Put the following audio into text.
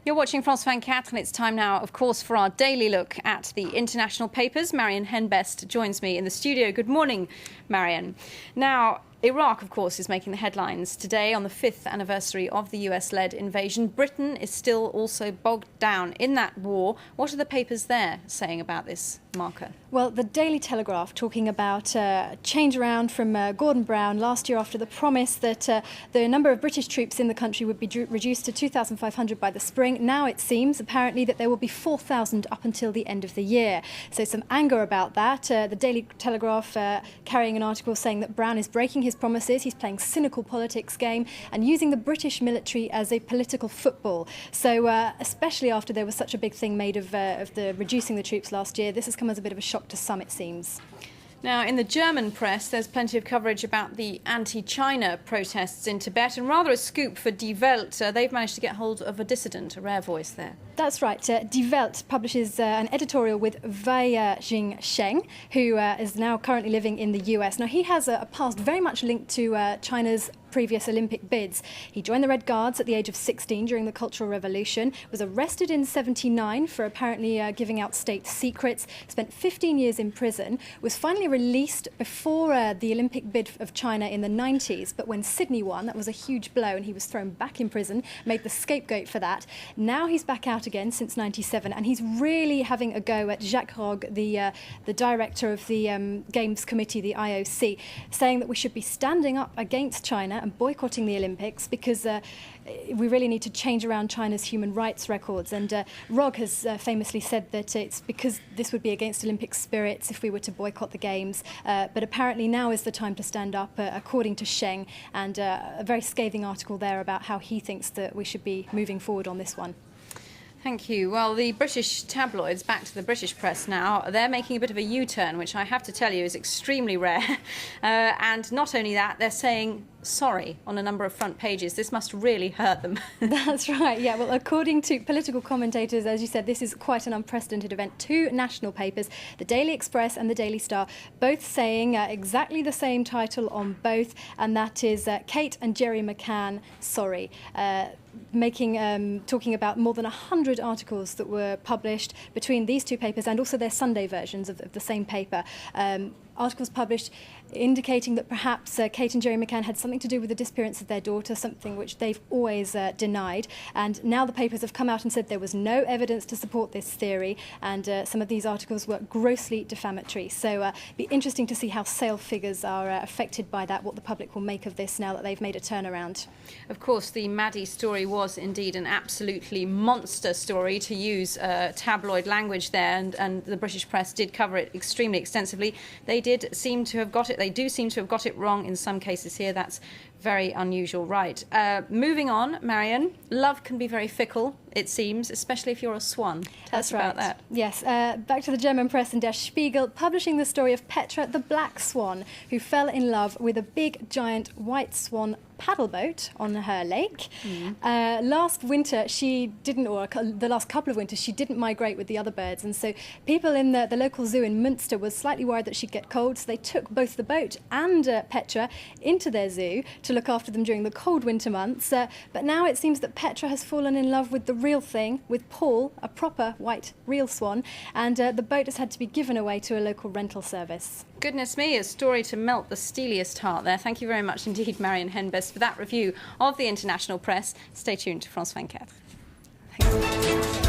You're watching France 24, and it's time now, of course, for our daily look at the international papers. Marion Henbest joins me in the studio. Good morning, Marion. Now, Iraq, of course, is making the headlines today on the 5th anniversary of the US-led invasion. Britain is still also bogged down in that war. What are the papers there saying about this marker? Well, the Daily Telegraph talking about change around from Gordon Brown last year after the promise that the number of British troops in the country would be reduced to 2,500 by the spring. Now it seems, apparently, that there will be 4,000 up until the end of the year. So some anger about that. The Daily Telegraph carrying an article saying that Brown is breaking his promises. He's playing cynical politics game and using the British military as a political football. So especially after there was such a big thing made of the reducing the troops last year, this has come as a bit of a shock to some, it seems. Now, in the German press, there's plenty of coverage about the anti-China protests in Tibet, and rather a scoop for Die Welt. They've managed to get hold of a dissident, a rare voice there. That's right. Die Welt publishes an editorial with Wei Jingsheng, who is now currently living in the US. Now, he has a past very much linked to China's previous Olympic bids. He joined the Red Guards at the age of 16 during the Cultural Revolution, was arrested in '79 for apparently giving out state secrets, spent 15 years in prison, was finally released before the Olympic bid of China in the 90s, but when Sydney won, that was a huge blow and he was thrown back in prison, made the scapegoat for that. Now he's back out again since '97 and he's really having a go at Jacques Rogge, the director of the Games Committee, the IOC, saying that we should be standing up against China and boycotting the Olympics because we really need to change around China's human rights records. And Rogge has famously said that it's because this would be against Olympic spirits if we were to boycott the Games. But apparently now is the time to stand up, according to Sheng, and a very scathing article there about how he thinks that we should be moving forward on this one. Thank you. Well, the British tabloids, back to the British press now, they're making a bit of a U-turn, which I have to tell you is extremely rare. And not only that, they're saying sorry on a number of front pages. This must really hurt them. That's right, yeah. Well, according to political commentators, as you said, this is quite an unprecedented event. Two national papers, the Daily Express and the Daily Star, both saying exactly the same title on both, and that is Kate and Gerry McCann, sorry. Talking about more than 100 articles that were published between these two papers and also their Sunday versions of the same paper. Articles published indicating that perhaps Kate and Gerry McCann had something to do with the disappearance of their daughter, something which they've always denied. And now the papers have come out and said there was no evidence to support this theory, and some of these articles were grossly defamatory. So it'll be interesting to see how sale figures are affected by that, what the public will make of this now that they've made a turnaround. Of course, the Maddie story was indeed an absolutely monster story, to use tabloid language there, and the British press did cover it extremely extensively. They do seem to have got it wrong in some cases here. That's very unusual. Right. Moving on, Marion, love can be very fickle, it seems, especially if you're a swan. Tell us about that. Yes. Back to the German press and Der Spiegel, publishing the story of Petra, the black swan, who fell in love with a big, giant white swan paddle boat on her lake. Last winter, the last couple of winters, she didn't migrate with the other birds. And so people in the local zoo in Münster were slightly worried that she'd get cold. So they took both the boat and Petra into their zoo to look after them during the cold winter months. But now it seems that Petra has fallen in love with the real thing, with Paul, a proper white real swan. And the boat has had to be given away to a local rental service. Goodness me, a story to melt the steeliest heart there. Thank you very much indeed, Marion Henbest, for that review of the international press. Stay tuned to France 24. Thanks.